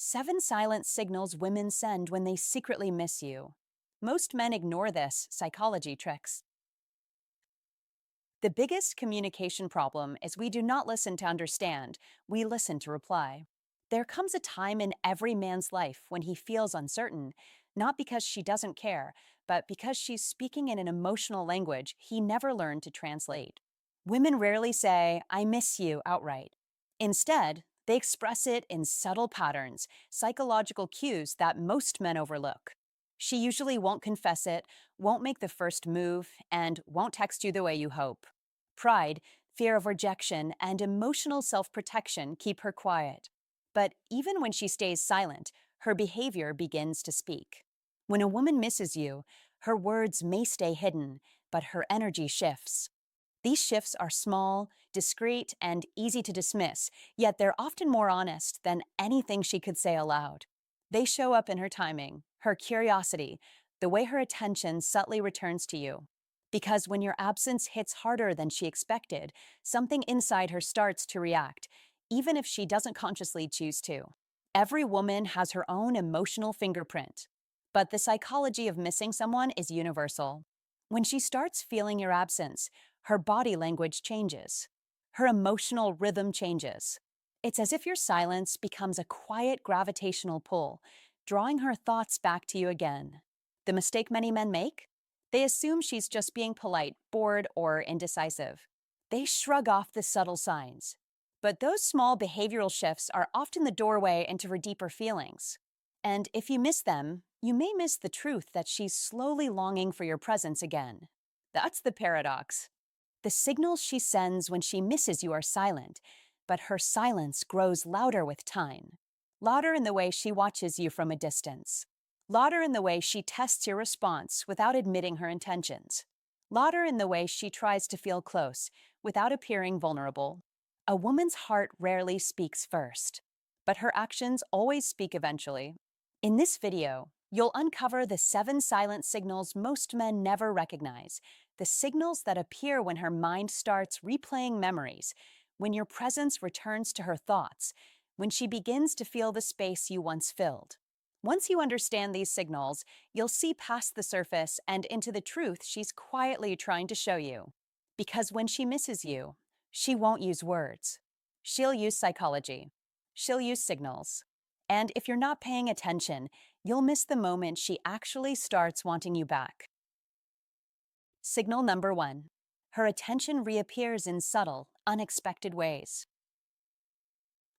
7 silent signals women send when they secretly miss you. Most men ignore this psychology tricks. The biggest communication problem is we do not listen to understand, we listen to reply. There comes a time in every man's life when he feels uncertain, not because she doesn't care, but because she's speaking in an emotional language he never learned to translate. Women rarely say, I miss you outright. Instead, they express it in subtle patterns, psychological cues that most men overlook. She usually won't confess it, won't make the first move, and won't text you the way you hope. Pride, fear of rejection, and emotional self protection keep her quiet. But even when she stays silent, her behavior begins to speak. When a woman misses you, her words may stay hidden, but her energy shifts. These shifts are small, discreet, and easy to dismiss, yet they're often more honest than anything she could say aloud. They show up in her timing, her curiosity, the way her attention subtly returns to you. Because when your absence hits harder than she expected, something inside her starts to react, even if she doesn't consciously choose to. Every woman has her own emotional fingerprint, but the psychology of missing someone is universal. When she starts feeling your absence, her body language changes. Her emotional rhythm changes. It's as if your silence becomes a quiet gravitational pull, drawing her thoughts back to you again. The mistake many men make? They assume she's just being polite, bored, or indecisive. They shrug off the subtle signs. But those small behavioral shifts are often the doorway into her deeper feelings. And if you miss them, you may miss the truth that she's slowly longing for your presence again. That's the paradox. The signals she sends when she misses you are silent, but her silence grows louder with time. Louder in the way she watches you from a distance. Louder in the way she tests your response without admitting her intentions. Louder in the way she tries to feel close without appearing vulnerable. A woman's heart rarely speaks first, but her actions always speak eventually. In this video, you'll uncover the 7 silent signals most men never recognize, the signals that appear when her mind starts replaying memories, when your presence returns to her thoughts, when she begins to feel the space you once filled. Once you understand these signals, you'll see past the surface and into the truth she's quietly trying to show you. Because when she misses you, she won't use words. She'll use psychology. She'll use signals. And if you're not paying attention, you'll miss the moment she actually starts wanting you back. Signal number 1. Her attention reappears in subtle, unexpected ways.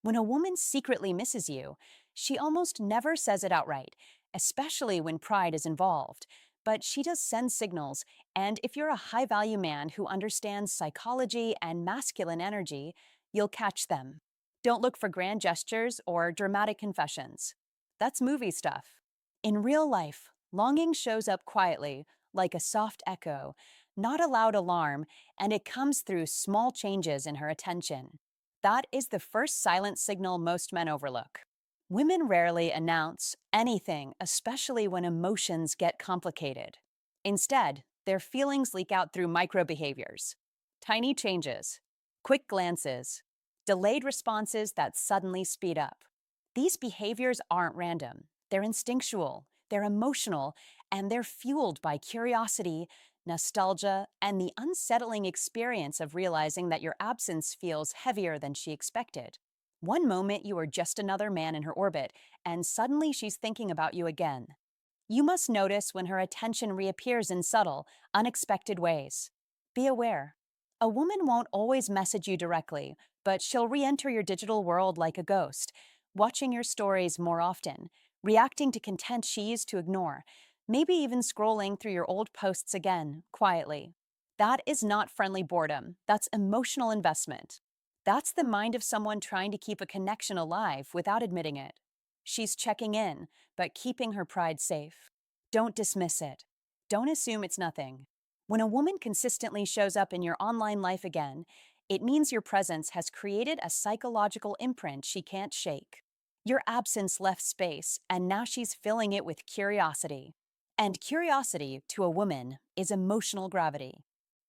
When a woman secretly misses you, she almost never says it outright, especially when pride is involved. But she does send signals, and if you're a high-value man who understands psychology and masculine energy, you'll catch them. Don't look for grand gestures or dramatic confessions. That's movie stuff. In real life, longing shows up quietly, like a soft echo, not a loud alarm, and it comes through small changes in her attention. That is the first silent signal most men overlook. Women rarely announce anything, especially when emotions get complicated. Instead, their feelings leak out through micro behaviors, tiny changes, quick glances, delayed responses that suddenly speed up. These behaviors aren't random. They're instinctual, they're emotional, and they're fueled by curiosity, nostalgia, and the unsettling experience of realizing that your absence feels heavier than she expected. One moment you are just another man in her orbit, and suddenly she's thinking about you again. You must notice when her attention reappears in subtle, unexpected ways. Be aware. A woman won't always message you directly, but she'll re-enter your digital world like a ghost, watching your stories more often, reacting to content she used to ignore, maybe even scrolling through your old posts again, quietly. That is not friendly boredom, that's emotional investment. That's the mind of someone trying to keep a connection alive without admitting it. She's checking in, but keeping her pride safe. Don't dismiss it. Don't assume it's nothing. When a woman consistently shows up in your online life again, it means your presence has created a psychological imprint she can't shake. Your absence left space, and now she's filling it with curiosity. And curiosity, to a woman, is emotional gravity.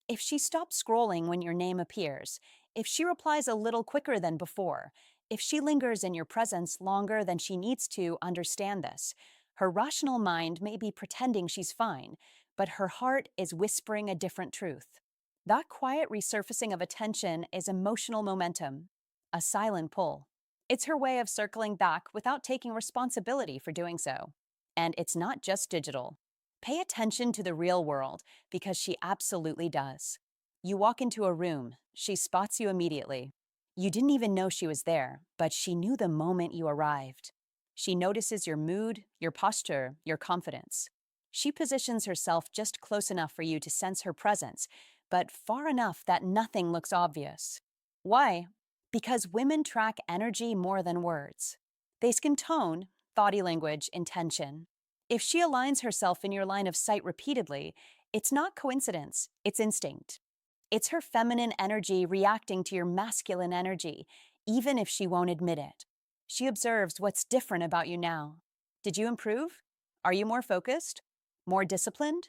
If she stops scrolling when your name appears, if she replies a little quicker than before, If she lingers in your presence longer than she needs to understand this, her rational mind may be pretending she's fine, but her heart is whispering a different truth. That quiet resurfacing of attention is emotional momentum, a silent pull. It's her way of circling back without taking responsibility for doing so. And it's not just digital. Pay attention to the real world because she absolutely does. You walk into a room, she spots you immediately. You didn't even know she was there, but she knew the moment you arrived. She notices your mood, your posture, your confidence. She positions herself just close enough for you to sense her presence, but far enough that nothing looks obvious. Why? Because women track energy more than words. They skim tone, body language, intention. If she aligns herself in your line of sight repeatedly, it's not coincidence, it's instinct. It's her feminine energy reacting to your masculine energy, even if she won't admit it. She observes what's different about you now. Did you improve? Are you more focused? More disciplined?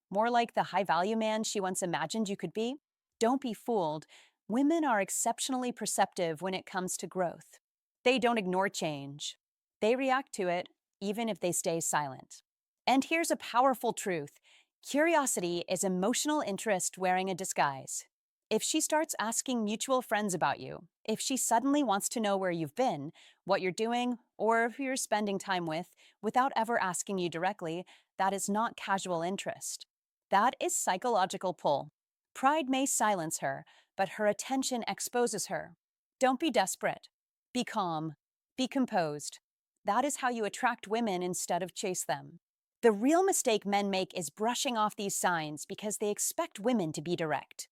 More like the high value man she once imagined you could be? Don't be fooled. Women are exceptionally perceptive when it comes to growth. They don't ignore change. They react to it, even if they stay silent. And here's a powerful truth. Curiosity is emotional interest wearing a disguise. If she starts asking mutual friends about you, if she suddenly wants to know where you've been, what you're doing, or who you're spending time with, without ever asking you directly, that is not casual interest. That is psychological pull. Pride may silence her, but her attention exposes her. Don't be desperate. Be calm. Be composed. That is how you attract women instead of chase them. The real mistake men make is brushing off these signs because they expect women to be direct.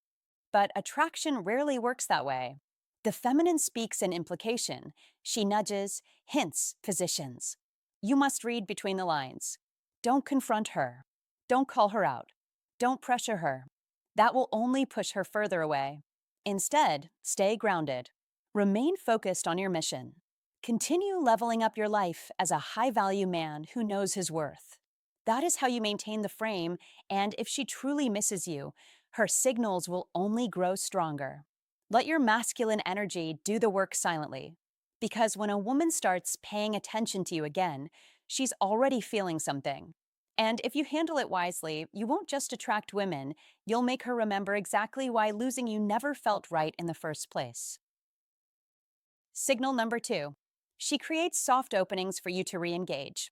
But attraction rarely works that way. The feminine speaks in implication. She nudges, hints, positions. You must read between the lines. Don't confront her. Don't call her out. Don't pressure her. That will only push her further away. Instead, stay grounded. Remain focused on your mission. Continue leveling up your life as a high-value man who knows his worth. That is how you maintain the frame, and if she truly misses you, her signals will only grow stronger. Let your masculine energy do the work silently. Because when a woman starts paying attention to you again, she's already feeling something. And if you handle it wisely, you won't just attract women, you'll make her remember exactly why losing you never felt right in the first place. Signal number 2. She creates soft openings for you to re-engage.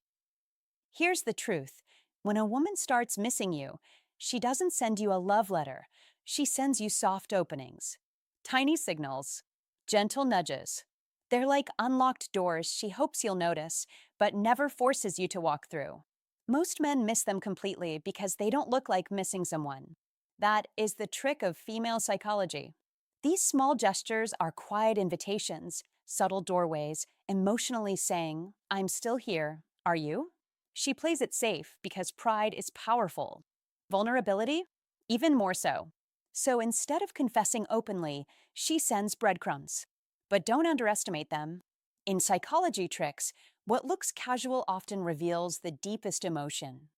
Here's the truth. When a woman starts missing you, she doesn't send you a love letter. She sends you soft openings. Tiny signals. Gentle nudges. They're like unlocked doors she hopes you'll notice, but never forces you to walk through. Most men miss them completely because they don't look like missing someone. That is the trick of female psychology. These small gestures are quiet invitations, subtle doorways, emotionally saying, I'm still here. Are you? She plays it safe because pride is powerful. Vulnerability? Even more so. So instead of confessing openly, she sends breadcrumbs. But don't underestimate them. In psychology tricks, what looks casual often reveals the deepest emotion.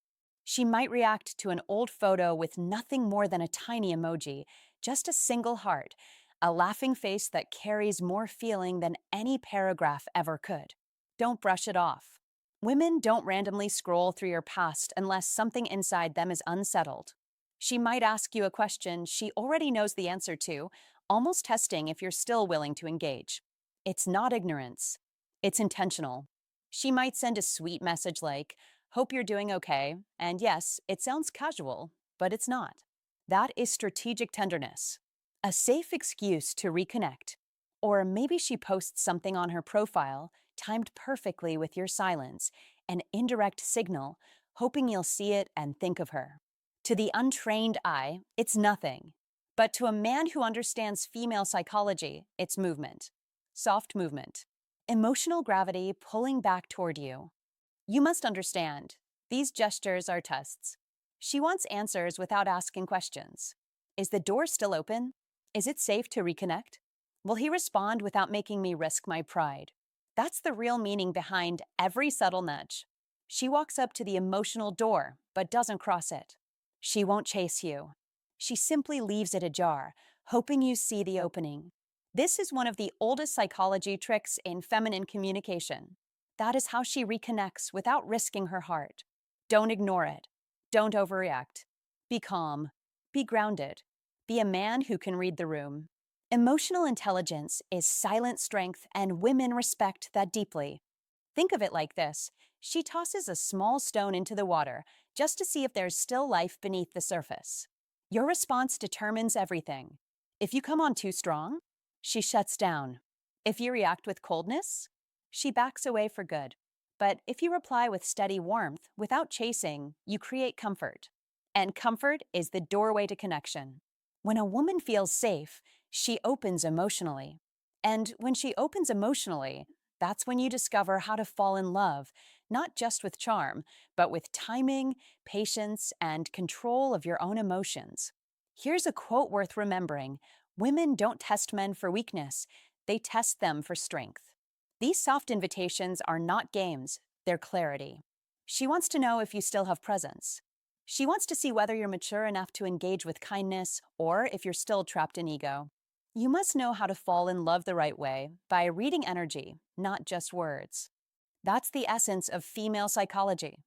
She might react to an old photo with nothing more than a tiny emoji, just a single heart, a laughing face that carries more feeling than any paragraph ever could. Don't brush it off. Women don't randomly scroll through your past unless something inside them is unsettled. She might ask you a question she already knows the answer to, almost testing if you're still willing to engage. It's not ignorance. It's intentional. She might send a sweet message like, hope you're doing okay, and yes, it sounds casual, but it's not. That is strategic tenderness. A safe excuse to reconnect. Or maybe she posts something on her profile, timed perfectly with your silence, an indirect signal, hoping you'll see it and think of her. To the untrained eye, it's nothing. But to a man who understands female psychology, it's movement. Soft movement. Emotional gravity pulling back toward you. You must understand, these gestures are tests. She wants answers without asking questions. Is the door still open? Is it safe to reconnect? Will he respond without making me risk my pride? That's the real meaning behind every subtle nudge. She walks up to the emotional door, but doesn't cross it. She won't chase you. She simply leaves it ajar, hoping you see the opening. This is one of the oldest psychology tricks in feminine communication. That is how she reconnects without risking her heart. Don't ignore it. Don't overreact. Be calm. Be grounded. Be a man who can read the room. Emotional intelligence is silent strength, and women respect that deeply. Think of it like this: she tosses a small stone into the water just to see if there's still life beneath the surface. Your response determines everything. If you come on too strong, she shuts down. If you react with coldness, she backs away for good. But if you reply with steady warmth, without chasing, you create comfort. And comfort is the doorway to connection. When a woman feels safe, she opens emotionally. And when she opens emotionally, that's when you discover how to fall in love, not just with charm, but with timing, patience, and control of your own emotions. Here's a quote worth remembering: women don't test men for weakness, they test them for strength. These soft invitations are not games, they're clarity. She wants to know if you still have presence. She wants to see whether you're mature enough to engage with kindness or if you're still trapped in ego. You must know how to fall in love the right way by reading energy, not just words. That's the essence of female psychology.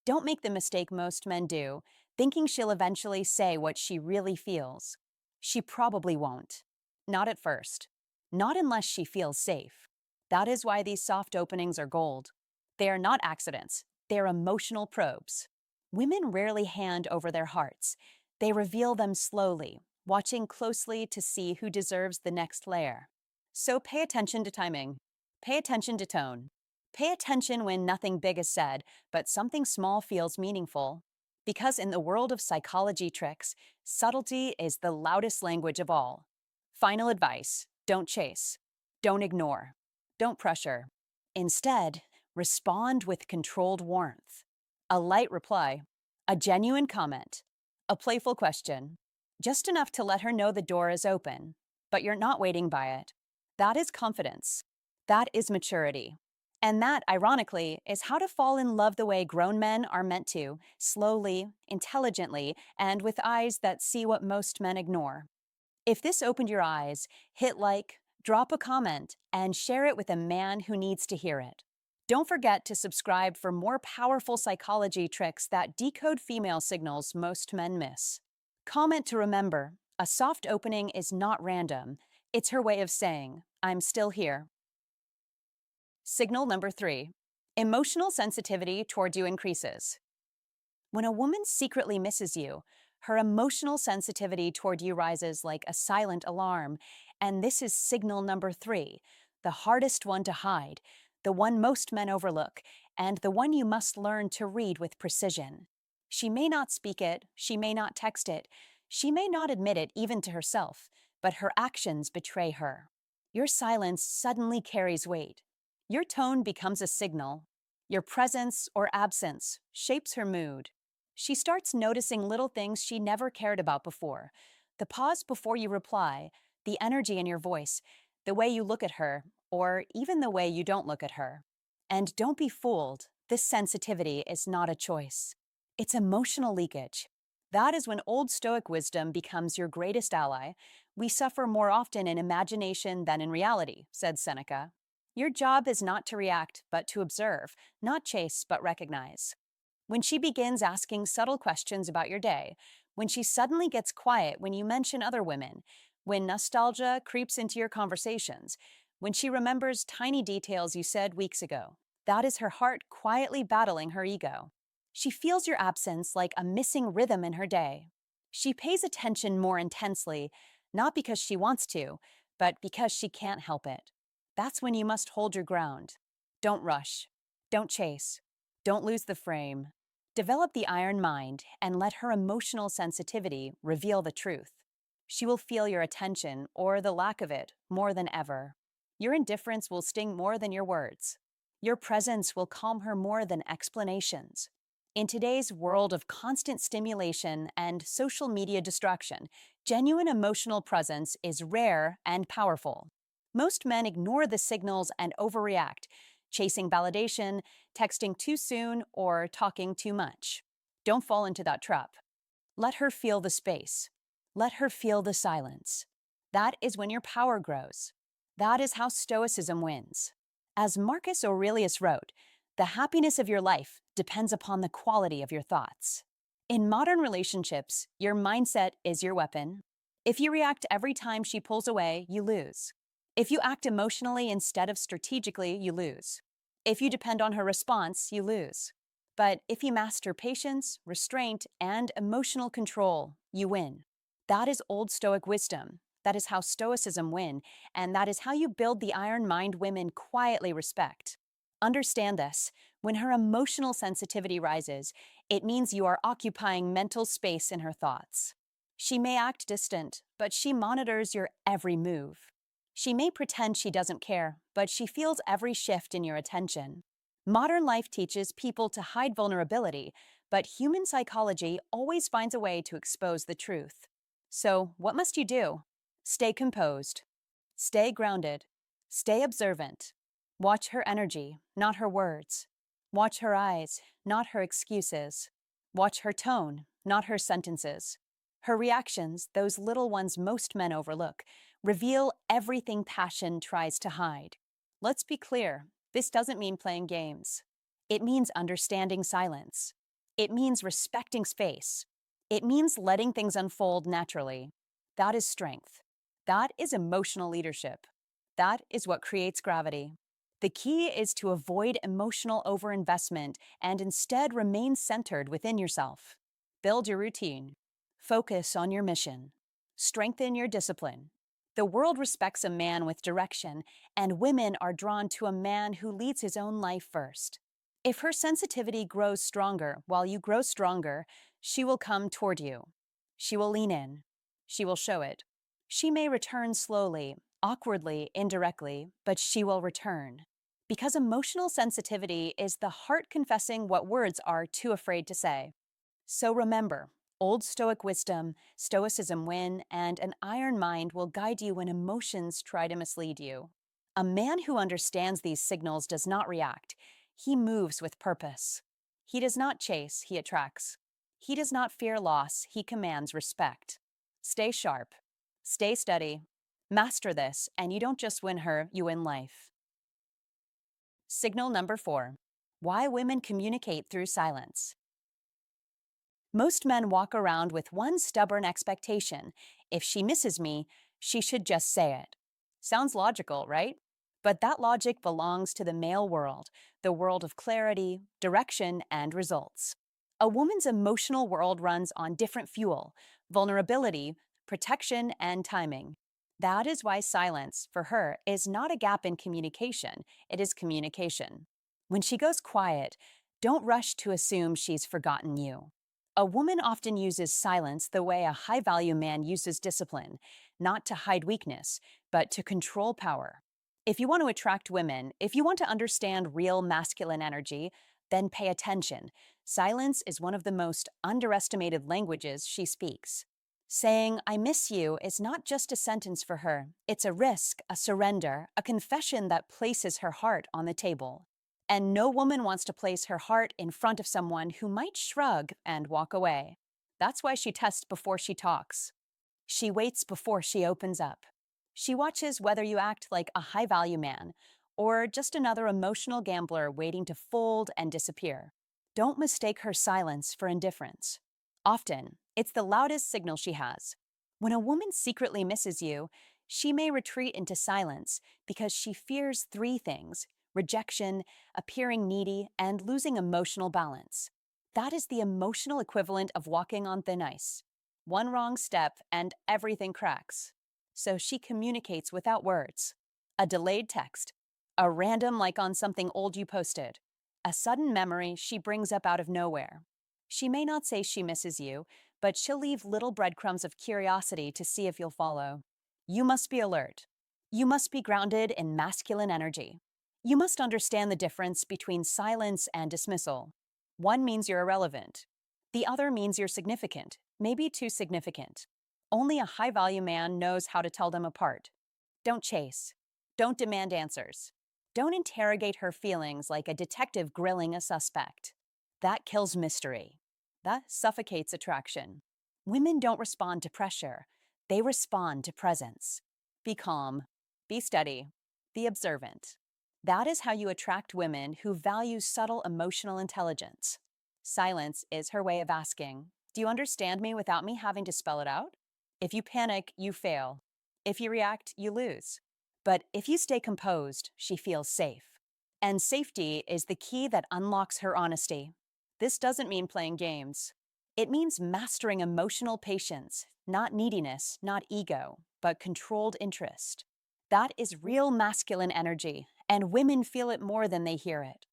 Don't make the mistake most men do, thinking she'll eventually say what she really feels. She probably won't. Not at first. Not unless she feels safe. That is why these soft openings are gold. They are not accidents, they're emotional probes. Women rarely hand over their hearts. They reveal them slowly, watching closely to see who deserves the next layer. So pay attention to timing. Pay attention to tone. Pay attention when nothing big is said, but something small feels meaningful. Because in the world of psychology tricks, subtlety is the loudest language of all. Final advice: don't chase, don't ignore, don't pressure. Instead, respond with controlled warmth. A light reply, a genuine comment, a playful question, just enough to let her know the door is open, but you're not waiting by it. That is confidence. That is maturity. And that, ironically, is how to fall in love the way grown men are meant to: slowly, intelligently, and with eyes that see what most men ignore. If this opened your eyes, hit like, drop a comment, and share it with a man who needs to hear it. Don't forget to subscribe for more powerful psychology tricks that decode female signals most men miss. Comment to remember: a soft opening is not random. It's her way of saying, I'm still here. Signal number 3. Emotional sensitivity toward you increases. When a woman secretly misses you, her emotional sensitivity toward you rises like a silent alarm. And this is signal number 3, the hardest one to hide, the one most men overlook, and the one you must learn to read with precision. She may not speak it, she may not text it, she may not admit it even to herself, but her actions betray her. Your silence suddenly carries weight. Your tone becomes a signal. Your presence or absence shapes her mood. She starts noticing little things she never cared about before: the pause before you reply, the energy in your voice, the way you look at her, or even the way you don't look at her. And don't be fooled, this sensitivity is not a choice. It's emotional leakage. That is when Old Stoic wisdom becomes your greatest ally. We suffer more often in imagination than in reality, said Seneca. Your job is not to react, but to observe, not chase, but recognize. When she begins asking subtle questions about your day, when she suddenly gets quiet when you mention other women, when nostalgia creeps into your conversations, when she remembers tiny details you said weeks ago, that is her heart quietly battling her ego. She feels your absence like a missing rhythm in her day. She pays attention more intensely, not because she wants to, but because she can't help it. That's when you must hold your ground. Don't rush. Don't chase. Don't lose the frame. Develop the iron mind and let her emotional sensitivity reveal the truth. She will feel your attention, or the lack of it, more than ever. Your indifference will sting more than your words. Your presence will calm her more than explanations. In today's world of constant stimulation and social media distraction, genuine emotional presence is rare and powerful. Most men ignore the signals and overreact, chasing validation, texting too soon, or talking too much. Don't fall into that trap. Let her feel the space. Let her feel the silence. That is when your power grows. That is how Stoicism wins. As Marcus Aurelius wrote, the happiness of your life depends upon the quality of your thoughts. In modern relationships, your mindset is your weapon. If you react every time she pulls away, you lose. If you act emotionally instead of strategically, you lose. If you depend on her response, you lose. But if you master patience, restraint, and emotional control, you win. That is Old Stoic wisdom. That is how Stoicism win, and that is how you build the iron mind women quietly respect. Understand this. When her emotional sensitivity rises, it means you are occupying mental space in her thoughts. She may act distant, but she monitors your every move. She may pretend she doesn't care, but she feels every shift in your attention. Modern life teaches people to hide vulnerability, but human psychology always finds a way to expose the truth. So, what must you do? Stay composed. Stay grounded. Stay observant. Watch her energy, not her words. Watch her eyes, not her excuses. Watch her tone, not her sentences. Her reactions, those little ones most men overlook, reveal everything passion tries to hide. Let's be clear, this doesn't mean playing games. It means understanding silence. It means respecting space. It means letting things unfold naturally. That is strength. That is emotional leadership. That is what creates gravity. The key is to avoid emotional overinvestment and instead remain centered within yourself. Build your routine. Focus on your mission. Strengthen your discipline. The world respects a man with direction, and women are drawn to a man who leads his own life first. If her sensitivity grows stronger while you grow stronger, she will come toward you. She will lean in. She will show it. She may return slowly, awkwardly, indirectly, but she will return. Because emotional sensitivity is the heart confessing what words are too afraid to say. So remember, Old Stoic wisdom, Stoicism win, and an iron mind will guide you when emotions try to mislead you. A man who understands these signals does not react. He moves with purpose. He does not chase, he attracts. He does not fear loss, he commands respect. Stay sharp. Stay steady. Master this, and you don't just win her, you win life. Signal number 4. Why women communicate through silence. Most men walk around with one stubborn expectation. If she misses me, she should just say it. Sounds logical, right? But that logic belongs to the male world, the world of clarity, direction, and results. A woman's emotional world runs on different fuel: vulnerability, protection, and timing. That is why silence, for her, is not a gap in communication, it is communication. When she goes quiet, don't rush to assume she's forgotten you. A woman often uses silence the way a high value man uses discipline, not to hide weakness, but to control power. If you want to attract women, if you want to understand real masculine energy, then pay attention. Silence is one of the most underestimated languages she speaks. Saying, I miss you, is not just a sentence for her. It's a risk, a surrender, a confession that places her heart on the table. And no woman wants to place her heart in front of someone who might shrug and walk away. That's why she tests before she talks. She waits before she opens up. She watches whether you act like a high value man or just another emotional gambler waiting to fold and disappear. Don't mistake her silence for indifference. Often, it's the loudest signal she has. When a woman secretly misses you, she may retreat into silence because she fears three things: rejection, appearing needy, and losing emotional balance. That is the emotional equivalent of walking on thin ice. One wrong step and everything cracks. So she communicates without words. A delayed text, a random like on something old you posted, a sudden memory she brings up out of nowhere. She may not say she misses you, but she'll leave little breadcrumbs of curiosity to see if you'll follow. You must be alert. You must be grounded in masculine energy. You must understand the difference between silence and dismissal. One means you're irrelevant. The other means you're significant, maybe too significant. Only a high-value man knows how to tell them apart. Don't chase. Don't demand answers. Don't interrogate her feelings like a detective grilling a suspect. That kills mystery. That suffocates attraction. Women don't respond to pressure. They respond to presence. Be calm, be steady, be observant. That is how you attract women who value subtle emotional intelligence. Silence is her way of asking, "Do you understand me without me having to spell it out?" If you panic, you fail. If you react, you lose. But if you stay composed, she feels safe. And safety is the key that unlocks her honesty. This doesn't mean playing games. It means mastering emotional patience, not neediness, not ego, but controlled interest. That is real masculine energy, and women feel it more than they hear it.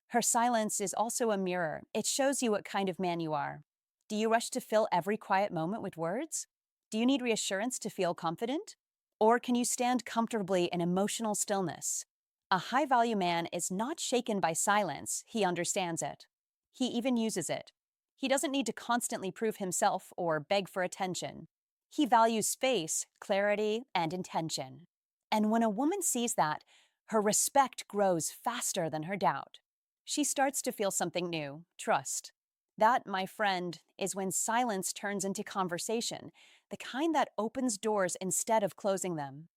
Her silence is also a mirror. It shows you what kind of man you are. Do you rush to fill every quiet moment with words? Do you need reassurance to feel confident? Or can you stand comfortably in emotional stillness? A high value man is not shaken by silence, he understands it. He even uses it. He doesn't need to constantly prove himself or beg for attention. He values space, clarity, and intention. And when a woman sees that, her respect grows faster than her doubt. She starts to feel something new, trust. That, my friend, is when silence turns into conversation, the kind that opens doors instead of closing them.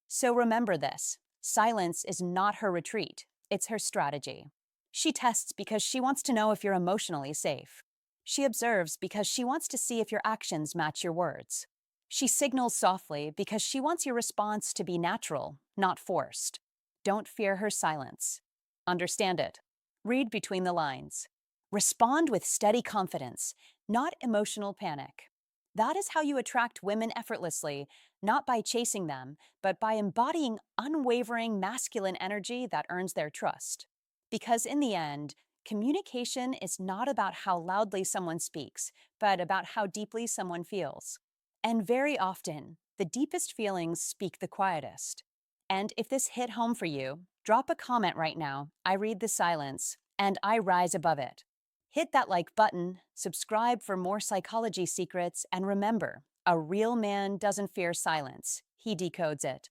So remember this: silence is not her retreat, it's her strategy. She tests because she wants to know if you're emotionally safe. She observes because she wants to see if your actions match your words. She signals softly because she wants your response to be natural, not forced. Don't fear her silence. Understand it. Read between the lines. Respond with steady confidence, not emotional panic. That is how you attract women effortlessly, not by chasing them, but by embodying unwavering masculine energy that earns their trust. Because in the end, communication is not about how loudly someone speaks, but about how deeply someone feels. And very often, the deepest feelings speak the quietest. And if this hit home for you, drop a comment right now. I read the silence, and I rise above it. Hit that like button, subscribe for more psychology secrets, and remember, a real man doesn't fear silence, he decodes it.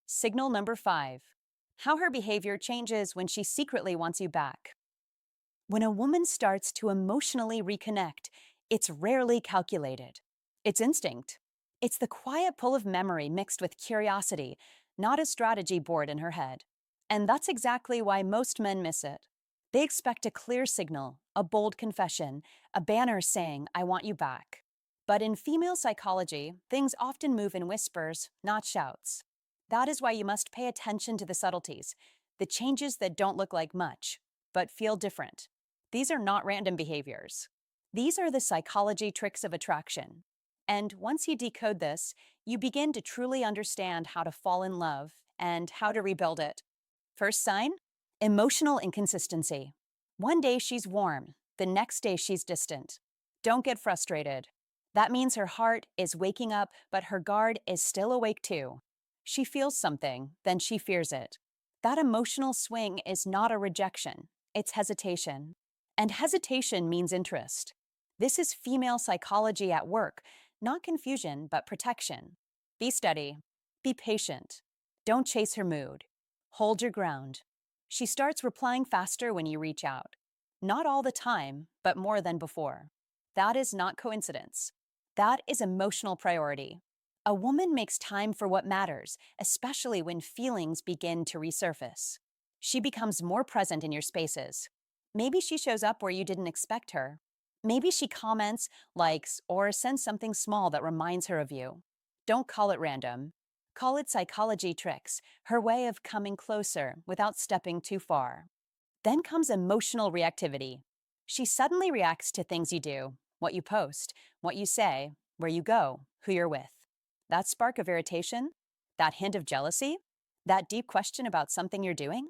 Signal number 5. How her behavior changes when she secretly wants you back. When a woman starts to emotionally reconnect, it's rarely calculated. It's instinct. It's the quiet pull of memory mixed with curiosity, not a strategy board in her head. And that's exactly why most men miss it. They expect a clear signal, a bold confession, a banner saying, "I want you back." But in female psychology, things often move in whispers, not shouts. That is why you must pay attention to the subtleties, the changes that don't look like much, but feel different. These are not random behaviors. These are the psychology tricks of attraction. And once you decode this, you begin to truly understand how to fall in love and how to rebuild it. First sign: emotional inconsistency. One day she's warm, the next day she's distant. Don't get frustrated. That means her heart is waking up, but her guard is still awake too. She feels something, then she fears it. That emotional swing is not a rejection, it's hesitation. And hesitation means interest. This is female psychology at work, not confusion, but protection. Be steady, be patient. Don't chase her mood. Hold your ground. She starts replying faster when you reach out. Not all the time, but more than before. That is not coincidence. That is emotional priority. A woman makes time for what matters, especially when feelings begin to resurface. She becomes more present in your spaces. Maybe she shows up where you didn't expect her. Maybe she comments, likes, or sends something small that reminds her of you. Don't call it random. Call it psychology tricks, her way of coming closer without stepping too far. Then comes emotional reactivity. She suddenly reacts to things you do, what you post, what you say, where you go, who you're with. That spark of irritation, that hint of jealousy, that deep question about something you're doing,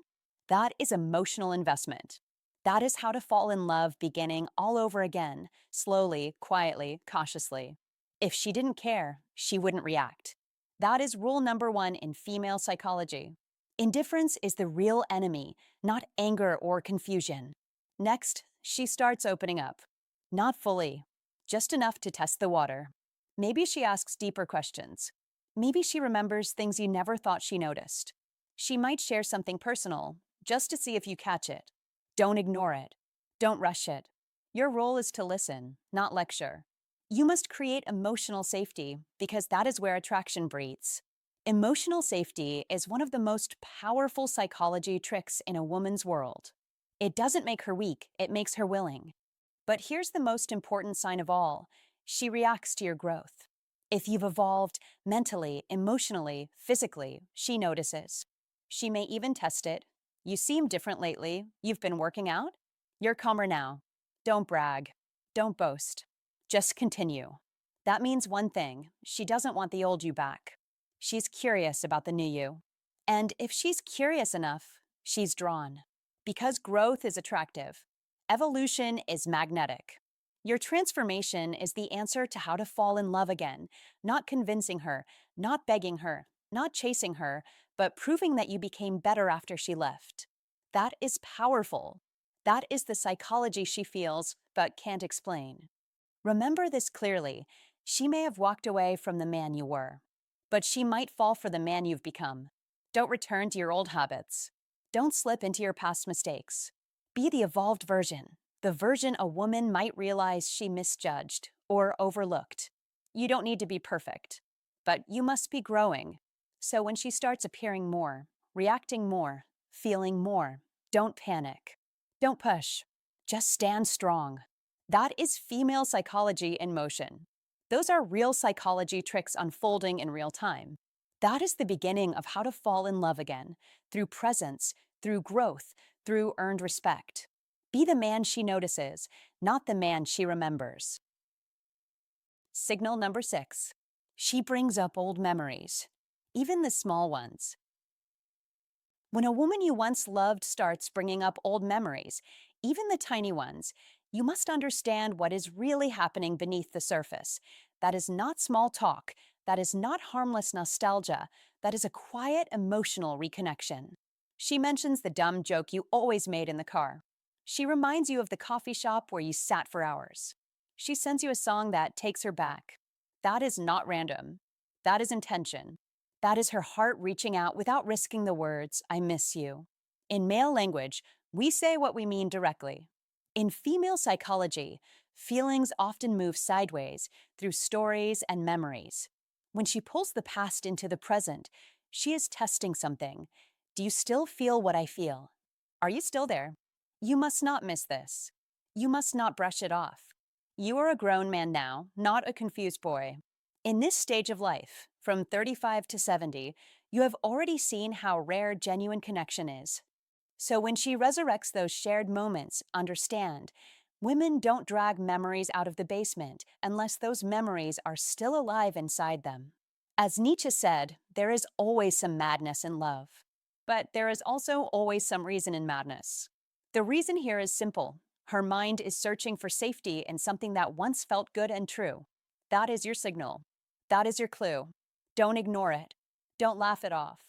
that is emotional investment. That is how to fall in love beginning all over again, slowly, quietly, cautiously. If she didn't care, she wouldn't react. That is rule number 1 in female psychology. Indifference is the real enemy, not anger or confusion. Next, she starts opening up. Not fully, just enough to test the water. Maybe she asks deeper questions. Maybe she remembers things you never thought she noticed. She might share something personal, just to see if you catch it. Don't ignore it. Don't rush it. Your role is to listen, not lecture. You must create emotional safety because that is where attraction breeds. Emotional safety is one of the most powerful psychology tricks in a woman's world. It doesn't make her weak, it makes her willing. But here's the most important sign of all: she reacts to your growth. If you've evolved mentally, emotionally, physically, she notices. She may even test it. You seem different lately. You've been working out? You're calmer now. Don't brag. Don't boast. Just continue. That means one thing: she doesn't want the old you back. She's curious about the new you. And if she's curious enough, she's drawn. Because growth is attractive. Evolution is magnetic. Your transformation is the answer to how to fall in love again, not convincing her, not begging her, not chasing her, but proving that you became better after she left. That is powerful. That is the psychology she feels but can't explain. Remember this clearly: she may have walked away from the man you were, but she might fall for the man you've become. Don't return to your old habits. Don't slip into your past mistakes. Be the evolved version, the version a woman might realize she misjudged or overlooked. You don't need to be perfect, but you must be growing. So when she starts appearing more, reacting more, feeling more, don't panic. Don't push. Just stand strong. That is female psychology in motion. Those are real psychology tricks unfolding in real time. That is the beginning of how to fall in love again, through presence, through growth, through earned respect. Be the man she notices, not the man she remembers. Signal number 6. She brings up old memories, even the small ones. When a woman you once loved starts bringing up old memories, even the tiny ones, you must understand what is really happening beneath the surface. That is not small talk. That is not harmless nostalgia. That is a quiet, emotional reconnection. She mentions the dumb joke you always made in the car. She reminds you of the coffee shop where you sat for hours. She sends you a song that takes her back. That is not random. That is intention. That is her heart reaching out without risking the words, "I miss you." In male language, we say what we mean directly. In female psychology, feelings often move sideways through stories and memories. When she pulls the past into the present, she is testing something. Do you still feel what I feel? Are you still there? You must not miss this. You must not brush it off. You are a grown man now, not a confused boy. In this stage of life, from 35 to 70, you have already seen how rare genuine connection is. So when she resurrects those shared moments, understand: women don't drag memories out of the basement unless those memories are still alive inside them. As Nietzsche said, there is always some madness in love. But there is also always some reason in madness. The reason here is simple. Her mind is searching for safety in something that once felt good and true. That is your signal. That is your clue. Don't ignore it. Don't laugh it off.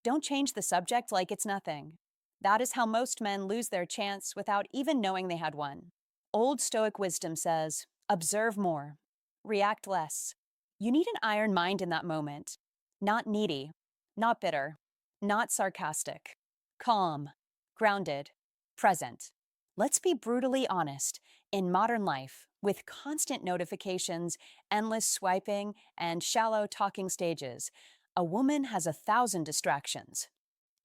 Don't change the subject like it's nothing. That is how most men lose their chance without even knowing they had one. Old Stoic wisdom says, observe more, react less. You need an iron mind in that moment. Not needy, not bitter, not sarcastic. Calm, grounded, present. Let's be brutally honest. In modern life, with constant notifications, endless swiping, and shallow talking stages, a woman has 1,000 distractions.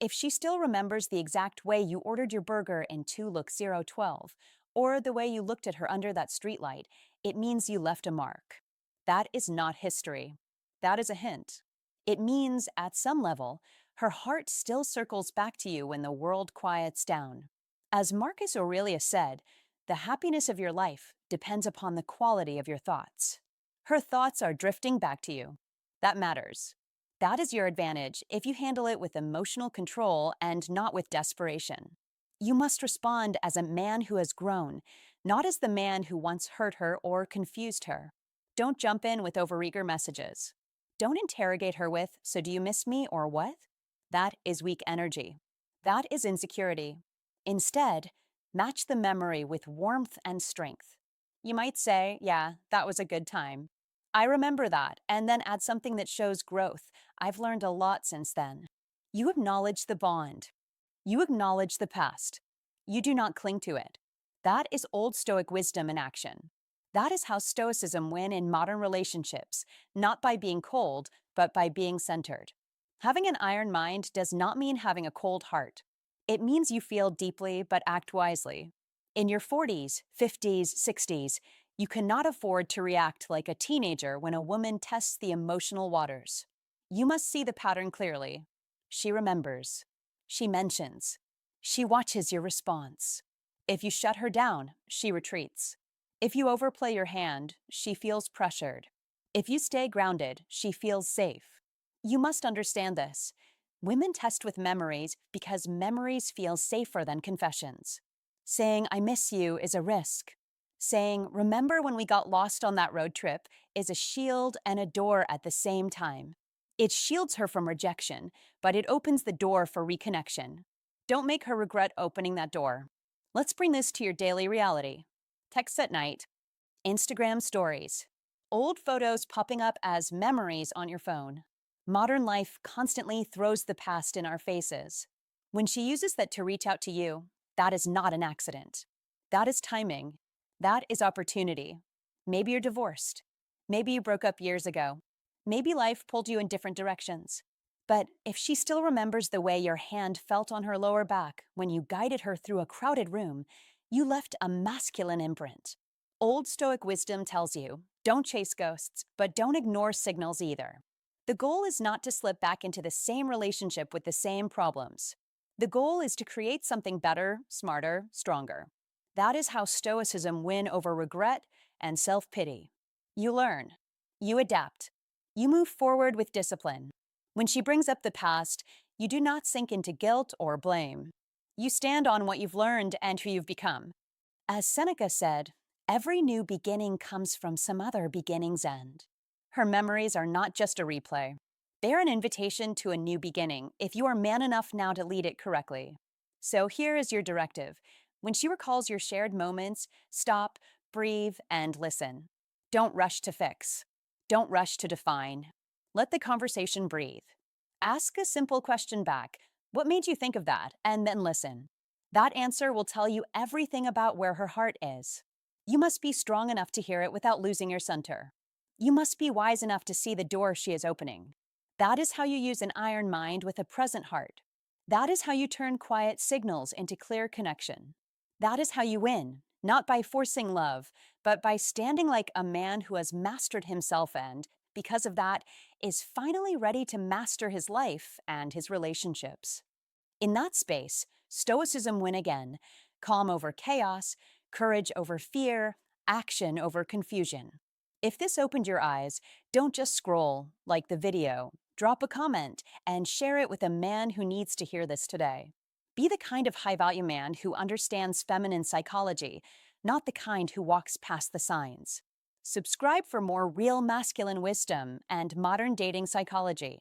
If she still remembers the exact way you ordered your burger in 2 Look 012, or the way you looked at her under that streetlight, it means you left a mark. That is not history. That is a hint. It means, at some level, her heart still circles back to you when the world quiets down. As Marcus Aurelius said, the happiness of your life depends upon the quality of your thoughts. Her thoughts are drifting back to you. That matters. That is your advantage if you handle it with emotional control and not with desperation. You must respond as a man who has grown, not as the man who once hurt her or confused her. Don't jump in with overeager messages. Don't interrogate her with, "So do you miss me or what?" That is weak energy. That is insecurity. Instead, match the memory with warmth and strength. You might say, "Yeah, that was a good time. I remember that," and then add something that shows growth. "I've learned a lot since then." You acknowledge the bond. You acknowledge the past. You do not cling to it. That is old Stoic wisdom in action. That is how Stoicism win in modern relationships, not by being cold, but by being centered. Having an iron mind does not mean having a cold heart. It means you feel deeply but act wisely. In your 40s, 50s, 60s, you cannot afford to react like a teenager when a woman tests the emotional waters. You must see the pattern clearly. She remembers. She mentions. She watches your response. If you shut her down, she retreats. If you overplay your hand, she feels pressured. If you stay grounded, she feels safe. You must understand this. Women test with memories because memories feel safer than confessions. Saying, I miss you is a risk. Saying, remember when we got lost on that road trip is a shield and a door at the same time. It shields her from rejection, but it opens the door for reconnection. Don't make her regret opening that door. Let's bring this to your daily reality. Texts at night, Instagram stories, old photos popping up as memories on your phone. Modern life constantly throws the past in our faces. When she uses that to reach out to you, that is not an accident. That is timing. That is opportunity. Maybe you're divorced. Maybe you broke up years ago. Maybe life pulled you in different directions. But if she still remembers the way your hand felt on her lower back when you guided her through a crowded room, you left a masculine imprint. Old Stoic wisdom tells you, don't chase ghosts, but don't ignore signals either. The goal is not to slip back into the same relationship with the same problems. The goal is to create something better, smarter, stronger. That is how Stoicism win over regret and self-pity. You learn. You adapt. You move forward with discipline. When she brings up the past, you do not sink into guilt or blame. You stand on what you've learned and who you've become. As Seneca said, every new beginning comes from some other beginning's end. Her memories are not just a replay. They're an invitation to a new beginning if you are man enough now to lead it correctly. So here is your directive. When she recalls your shared moments, stop, breathe, and listen. Don't rush to fix. Don't rush to define. Let the conversation breathe. Ask a simple question back. What made you think of that? And then listen. That answer will tell you everything about where her heart is. You must be strong enough to hear it without losing your center. You must be wise enough to see the door she is opening. That is how you use an iron mind with a present heart. That is how you turn quiet signals into clear connection. That is how you win, not by forcing love, but by standing like a man who has mastered himself and, because of that, is finally ready to master his life and his relationships. In that space, Stoicism win again, calm over chaos, courage over fear, action over confusion. If this opened your eyes, don't just scroll, like the video, drop a comment, and share it with a man who needs to hear this today. Be the kind of high-value man who understands feminine psychology, not the kind who walks past the signs. Subscribe for more real masculine wisdom and modern dating psychology.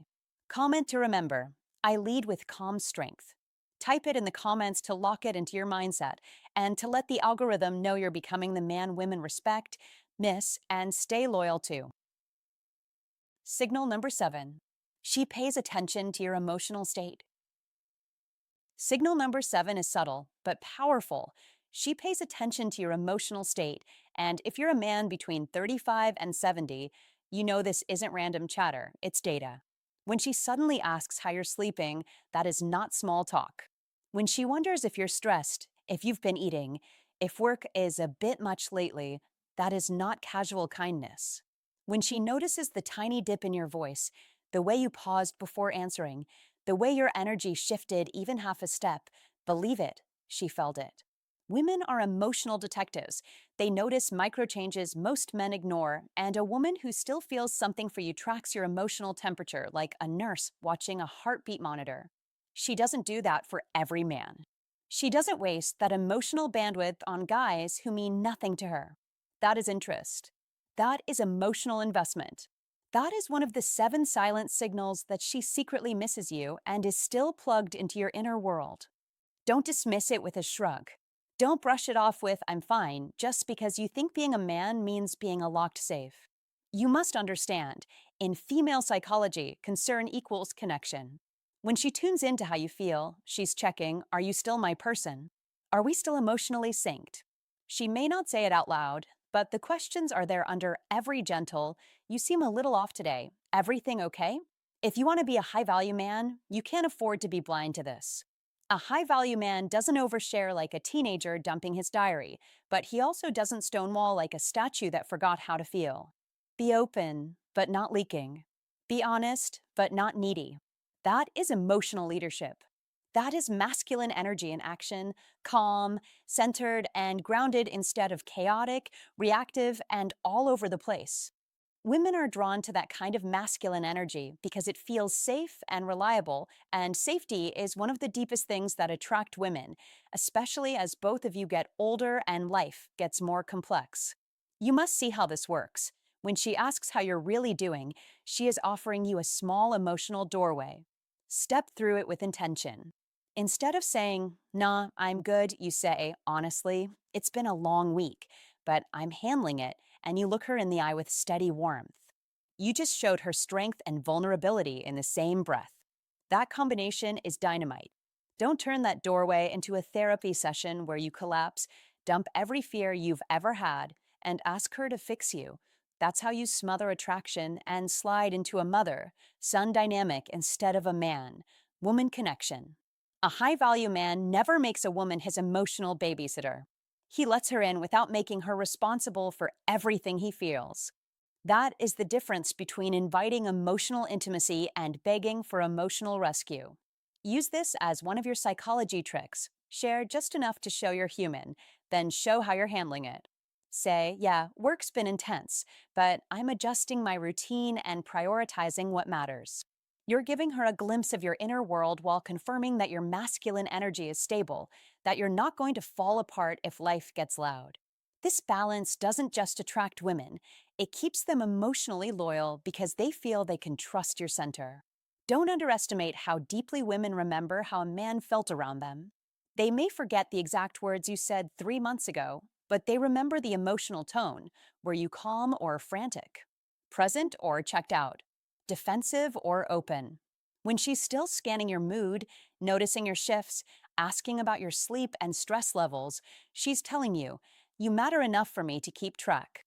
Comment to remember, I lead with calm strength. Type it in the comments to lock it into your mindset and to let the algorithm know you're becoming the man women respect, miss, and stay loyal to. Signal number 7. She pays attention to your emotional state. Signal number 7 is subtle, but powerful. She pays attention to your emotional state, and if you're a man between 35 and 70, you know this isn't random chatter, it's data. When she suddenly asks how you're sleeping, that is not small talk. When she wonders if you're stressed, if you've been eating, if work is a bit much lately, that is not casual kindness. When she notices the tiny dip in your voice, the way you paused before answering, the way your energy shifted even half a step, believe it, she felt it. Women are emotional detectives. They notice micro changes most men ignore, and a woman who still feels something for you tracks your emotional temperature like a nurse watching a heartbeat monitor. She doesn't do that for every man. She doesn't waste that emotional bandwidth on guys who mean nothing to her. That is interest. That is emotional investment. That is one of the 7 silent signals that she secretly misses you and is still plugged into your inner world. Don't dismiss it with a shrug. Don't brush it off with, I'm fine, just because you think being a man means being a locked safe. You must understand, in female psychology, concern equals connection. When she tunes into how you feel, she's checking, are you still my person? Are we still emotionally synced? She may not say it out loud, but the questions are there under every gentle, "You seem a little off today. Everything okay?" If you want to be a high value man, you can't afford to be blind to this. A high value man doesn't overshare like a teenager dumping his diary, but he also doesn't stonewall like a statue that forgot how to feel. Be open, but not leaking. Be honest, but not needy. That is emotional leadership. That is masculine energy in action, calm, centered, and grounded instead of chaotic, reactive, and all over the place. Women are drawn to that kind of masculine energy because it feels safe and reliable, and safety is one of the deepest things that attract women, especially as both of you get older and life gets more complex. You must see how this works. When she asks how you're really doing, she is offering you a small emotional doorway. Step through it with intention. Instead of saying, "Nah, I'm good," you say, "Honestly, it's been a long week, but I'm handling it," and you look her in the eye with steady warmth. You just showed her strength and vulnerability in the same breath. That combination is dynamite. Don't turn that doorway into a therapy session where you collapse, dump every fear you've ever had, and ask her to fix you. That's how you smother attraction and slide into a mother, son dynamic instead of a man, woman connection. A high value man never makes a woman his emotional babysitter. He lets her in without making her responsible for everything he feels. That is the difference between inviting emotional intimacy and begging for emotional rescue. Use this as one of your psychology tricks. Share just enough to show you're human, then show how you're handling it. Say, "Yeah, work's been intense, but I'm adjusting my routine and prioritizing what matters." You're giving her a glimpse of your inner world while confirming that your masculine energy is stable, that you're not going to fall apart if life gets loud. This balance doesn't just attract women, it keeps them emotionally loyal because they feel they can trust your center. Don't underestimate how deeply women remember how a man felt around them. They may forget the exact words you said 3 months ago, but they remember the emotional tone. Were you calm or frantic? Present or checked out? Defensive or open? When she's still scanning your mood, noticing your shifts, asking about your sleep and stress levels, she's telling you, "You matter enough for me to keep track."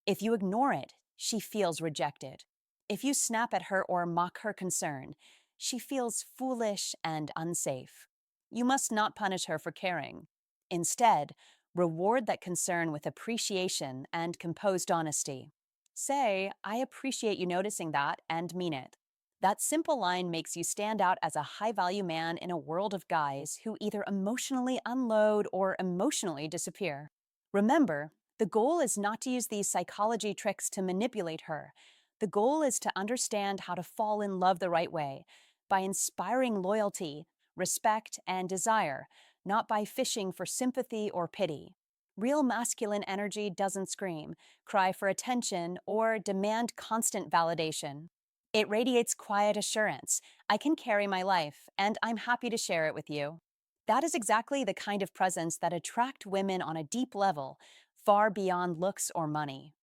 If you ignore it, she feels rejected. If you snap at her or mock her concern, she feels foolish and unsafe. You must not punish her for caring. Instead, reward that concern with appreciation and composed honesty. Say, "I appreciate you noticing that," and mean it. That simple line makes you stand out as a high value man in a world of guys who either emotionally unload or emotionally disappear. Remember, the goal is not to use these psychology tricks to manipulate her. The goal is to understand how to fall in love the right way, by inspiring loyalty, respect, and desire, not by fishing for sympathy or pity. Real masculine energy doesn't scream, cry for attention, or demand constant validation. It radiates quiet assurance. "I can carry my life, and I'm happy to share it with you." That is exactly the kind of presence that attract women on a deep level, far beyond looks or money.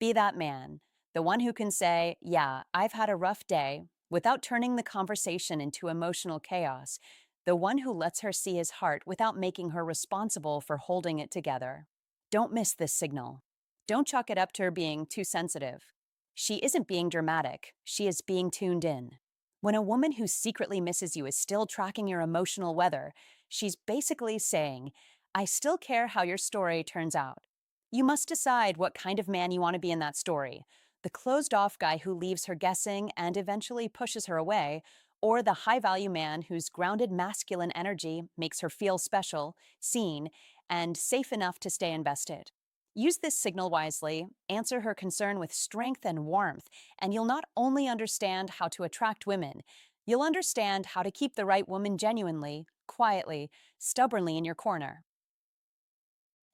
Be that man, the one who can say, "Yeah, I've had a rough day," without turning the conversation into emotional chaos, the one who lets her see his heart without making her responsible for holding it together. Don't miss this signal. Don't chalk it up to her being too sensitive. She isn't being dramatic, she is being tuned in. When a woman who secretly misses you is still tracking your emotional weather, she's basically saying, "I still care how your story turns out." You must decide what kind of man you want to be in that story: the closed off guy who leaves her guessing and eventually pushes her away, or the high value man whose grounded masculine energy makes her feel special, seen, and safe enough to stay invested. Use this signal wisely, answer her concern with strength and warmth, and you'll not only understand how to attract women, you'll understand how to keep the right woman genuinely, quietly, stubbornly in your corner.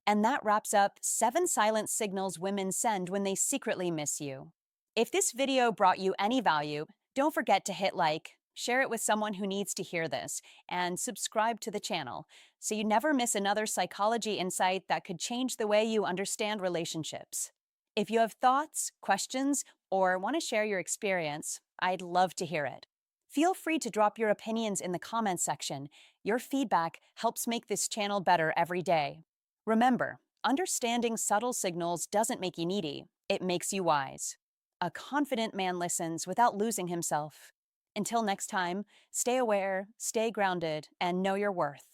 And that wraps up 7 silent signals women send when they secretly miss you. If this video brought you any value, don't forget to hit like, share it with someone who needs to hear this, and subscribe to the channel so you never miss another psychology insight that could change the way you understand relationships. If you have thoughts, questions, or want to share your experience, I'd love to hear it. Feel free to drop your opinions in the comments section. Your feedback helps make this channel better every day. Remember, Understanding subtle signals doesn't make you needy, it makes you wise. A confident man listens without losing himself. Until next time, stay aware, stay grounded, and know your worth.